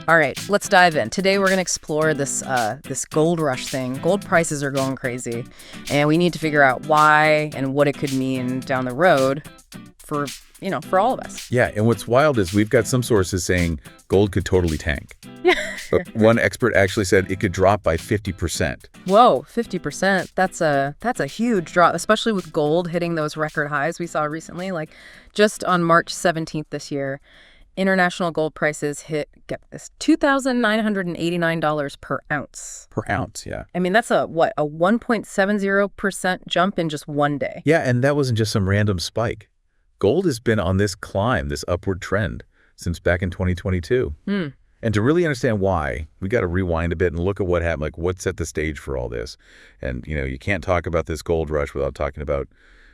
All right, let's dive in. Today we're going to explore this gold rush thing. Gold prices are going crazy, and we need to figure out why and what it could mean down the road for all of us. Yeah, and what's wild is we've got some sources saying gold could totally tank. But one expert actually said it could drop by 50%. Whoa, 50%. That's a huge drop, especially with gold hitting those record highs we saw recently. Like just on March 17th this year, international gold prices hit, get this, $2,989 per ounce. Per ounce, yeah. I mean, that's a 1.70% jump in just one day. Yeah, and that wasn't just some random spike. Gold has been on this climb, this upward trend, since back in 2022. And to really understand why, we got to rewind a bit and look at what happened, like what set the stage for all this. And, you can't talk about this gold rush without talking about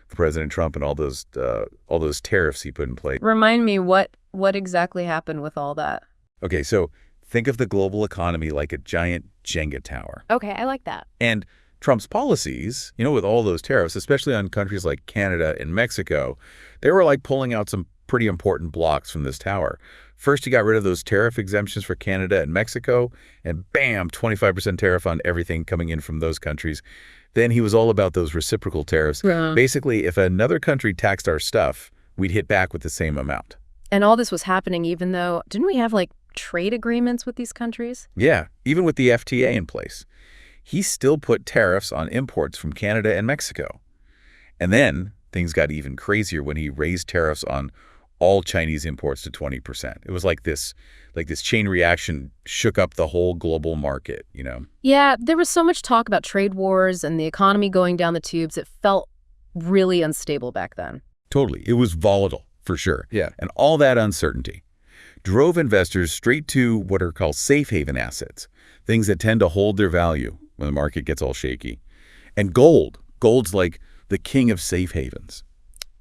President Trump and all those tariffs he put in place. Remind me what exactly happened with all that. Okay, so think of the global economy like a giant Jenga tower. Okay, I like that. And Trump's policies, with all those tariffs, especially on countries like Canada and Mexico, they were like pulling out some pretty important blocks from this tower. First, he got rid of those tariff exemptions for Canada and Mexico, and bam, 25% tariff on everything coming in from those countries. Then he was all about those reciprocal tariffs. Yeah. Basically, if another country taxed our stuff, we'd hit back with the same amount. And all this was happening even though, didn't we have trade agreements with these countries? Yeah, even with the FTA in place. He still put tariffs on imports from Canada and Mexico. And then things got even crazier when he raised tariffs on all Chinese imports to 20%. It was like this chain reaction shook up the whole global market, Yeah, there was so much talk about trade wars and the economy going down the tubes. It felt really unstable back then. Totally. It was volatile, for sure. Yeah. And all that uncertainty drove investors straight to what are called safe haven assets, things that tend to hold their value when the market gets all shaky. And gold's like the king of safe havens.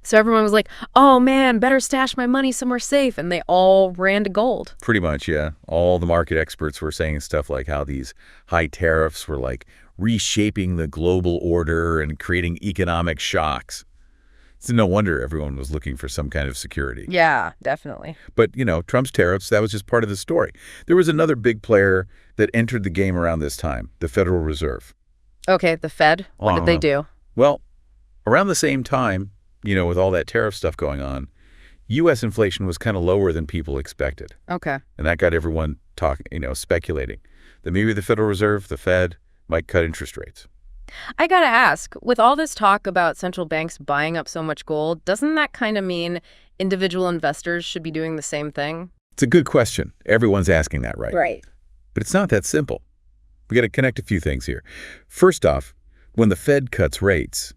So everyone was like, oh man, better stash my money somewhere safe. And they all ran to gold. Pretty much, yeah. All the market experts were saying stuff like how these high tariffs were like reshaping the global order and creating economic shocks. It's no wonder everyone was looking for some kind of security. Yeah, definitely. But, Trump's tariffs, that was just part of the story. There was another big player that entered the game around this time, the Federal Reserve. Okay, the Fed. What did they do? Well, around the same time, with all that tariff stuff going on, U.S. inflation was kind of lower than people expected. Okay. And that got everyone speculating that maybe the Federal Reserve, the Fed, might cut interest rates. I gotta ask, with all this talk about central banks buying up so much gold, doesn't that kind of mean individual investors should be doing the same thing? It's a good question. Everyone's asking that, right? Right. But it's not that simple. We got to connect a few things here. First off, when the Fed cuts rates,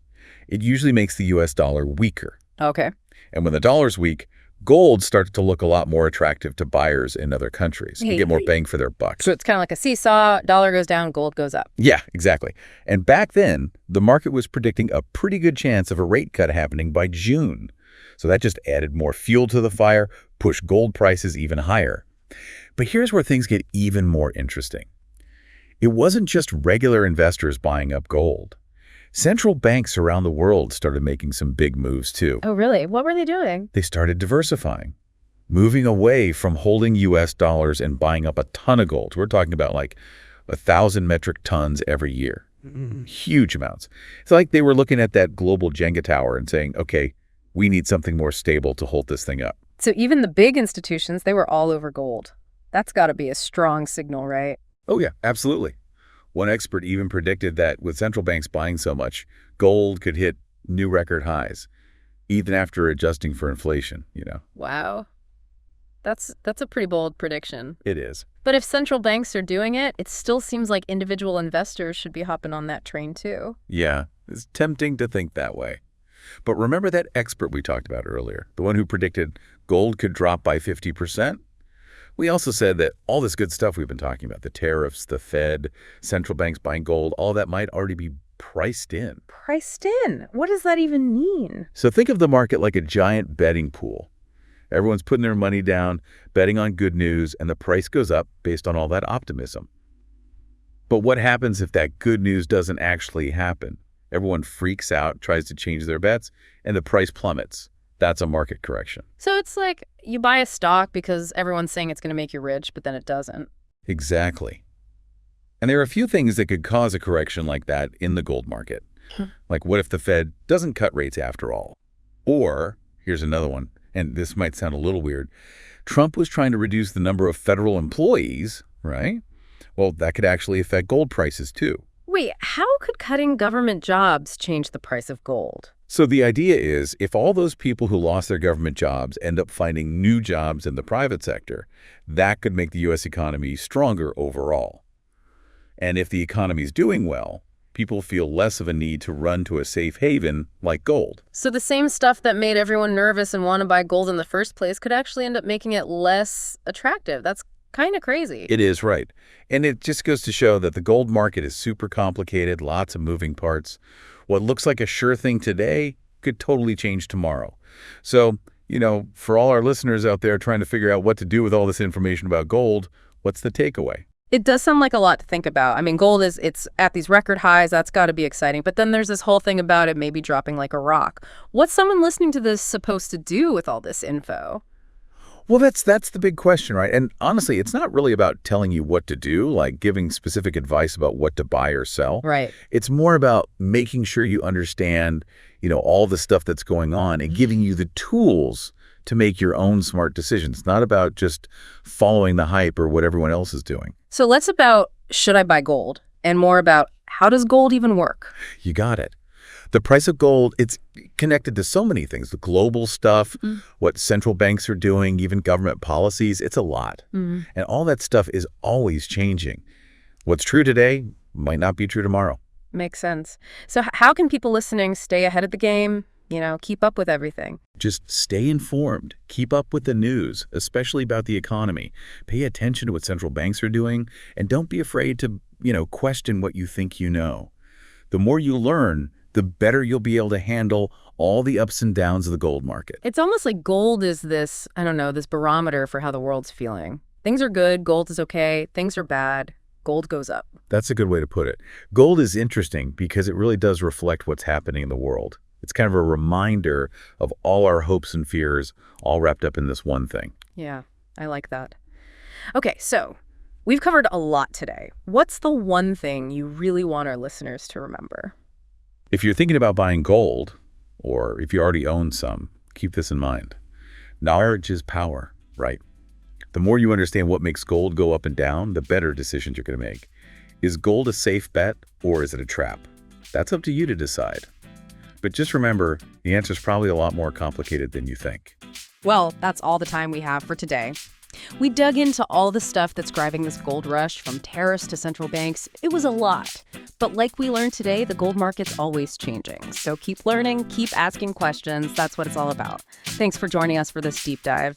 it usually makes the U.S. dollar weaker. Okay. And when the dollar's weak, gold starts to look a lot more attractive to buyers in other countries. They get more bang for their buck. So it's kind of like a seesaw, dollar goes down, gold goes up. Yeah, exactly. And back then, the market was predicting a pretty good chance of a rate cut happening by June. So that just added more fuel to the fire, pushed gold prices even higher. But here's where things get even more interesting. It wasn't just regular investors buying up gold. Central banks around the world started making some big moves too. Oh, really? What were they doing? They started diversifying, moving away from holding U.S. dollars and buying up a ton of gold. We're talking about like 1,000 metric tons every year. Huge amounts. It's like they were looking at that global Jenga tower and saying, okay, we need something more stable to hold this thing up. So even the big institutions, they were all over gold. That's got to be a strong signal, right? Oh, yeah, absolutely. One expert even predicted that with central banks buying so much, gold could hit new record highs, even after adjusting for inflation, Wow. That's a pretty bold prediction. It is. But if central banks are doing it, it still seems like individual investors should be hopping on that train too. Yeah, it's tempting to think that way. But remember that expert we talked about earlier, the one who predicted gold could drop by 50%? We also said that all this good stuff we've been talking about, the tariffs, the Fed, central banks buying gold, all that might already be priced in. Priced in? What does that even mean? So think of the market like a giant betting pool. Everyone's putting their money down, betting on good news, and the price goes up based on all that optimism. But what happens if that good news doesn't actually happen? Everyone freaks out, tries to change their bets, and the price plummets. That's a market correction. So it's like you buy a stock because everyone's saying it's going to make you rich, but then it doesn't. Exactly. And there are a few things that could cause a correction like that in the gold market. Like, what if the Fed doesn't cut rates after all? Or, here's another one, and this might sound a little weird, Trump was trying to reduce the number of federal employees, right? Well, that could actually affect gold prices too. Wait, how could cutting government jobs change the price of gold? So the idea is, if all those people who lost their government jobs end up finding new jobs in the private sector, that could make the U.S. economy stronger overall. And if the economy is doing well, people feel less of a need to run to a safe haven like gold. So the same stuff that made everyone nervous and want to buy gold in the first place could actually end up making it less attractive. That's kind of crazy. It is, right. And it just goes to show that the gold market is super complicated, lots of moving parts. What looks like a sure thing today could totally change tomorrow. So, for all our listeners out there trying to figure out what to do with all this information about gold, what's the takeaway? It does sound like a lot to think about. I mean, gold it's at these record highs. That's got to be exciting. But then there's this whole thing about it maybe dropping like a rock. What's someone listening to this supposed to do with all this info? Well, that's the big question, right? And honestly, it's not really about telling you what to do, like giving specific advice about what to buy or sell. Right. It's more about making sure you understand, all the stuff that's going on and giving you the tools to make your own smart decisions. It's not about just following the hype or what everyone else is doing. So less about should I buy gold and more about how does gold even work? You got it. The price of gold, it's connected to so many things, the global stuff, what central banks are doing, even government policies. It's a lot. And all that stuff is always changing. What's true today might not be true tomorrow. Makes sense. So how can people listening stay ahead of the game, keep up with everything? Just stay informed. Keep up with the news, especially about the economy. Pay attention to what central banks are doing, and don't be afraid to, question what you think you know. The more you learn, the better you'll be able to handle all the ups and downs of the gold market. It's almost like gold is this, this barometer for how the world's feeling. Things are good, gold is okay. Things are bad, gold goes up. That's a good way to put it. Gold is interesting because it really does reflect what's happening in the world. It's kind of a reminder of all our hopes and fears all wrapped up in this one thing. Yeah, I like that. Okay, so we've covered a lot today. What's the one thing you really want our listeners to remember? If you're thinking about buying gold, or if you already own some, keep this in mind. Knowledge is power, right? The more you understand what makes gold go up and down, the better decisions you're going to make. Is gold a safe bet, or is it a trap? That's up to you to decide. But just remember, the answer is probably a lot more complicated than you think. Well, that's all the time we have for today. We dug into all the stuff that's driving this gold rush, from tariffs to central banks. It was a lot. But like we learned today, the gold market's always changing. So keep learning, keep asking questions. That's what it's all about. Thanks for joining us for this deep dive.